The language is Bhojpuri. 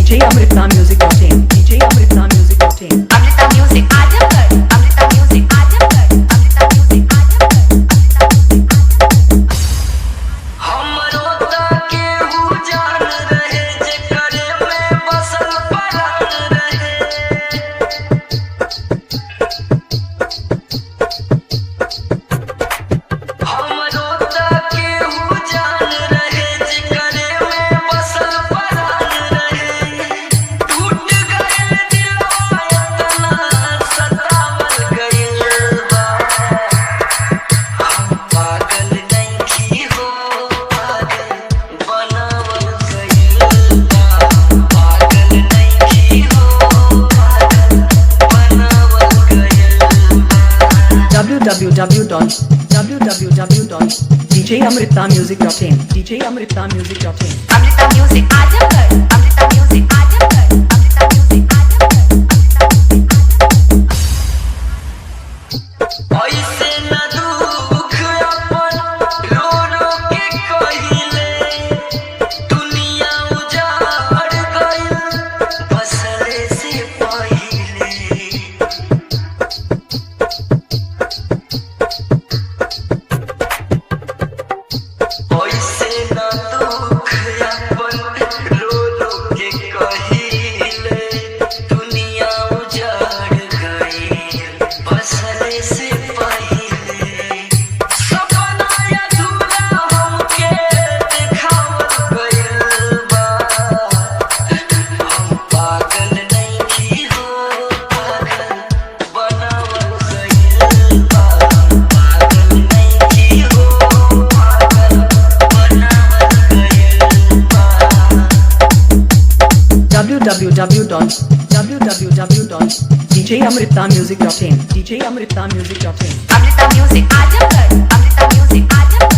www.djamritnamusic.in djamritnamusic.in Amrita music Azamgarh Amrita music Azamgarh Amrita music Azamgarh हमरो ताके हु जान रहे जे करे में बसल परान रहे हमरो ताके हु जान रहे जे करे में बसल परान रहे टूट गए दिलवा इतना सतावल गइल बा पागल नहीं हो पागल बनावल गइल बा पागल नहीं हो पागल बनावल गइल बा www.djamritnamusic.in djamritnamusic.in Amrita music Azamgarh Amrita music Azamgarh Amrita music Azamgarh ऐसे न दुख अपन रो रो के कहिले दुनिया उजाड़ गइल बसरे से पहिले ऐसे न दुख अपन रो रो के कहिले दुनिया उजाड़ गइल बसरे से पहिले सपना अधूरा हमके दिखावल गइल बा हम पागल नहीं हो पागल बनावल गइल बा पागल नहीं हो पागल बनावल गइल बा www.djamritnamusic.in djamritnamusic.in Amrita music Azamgarh Amrita music Azamgarh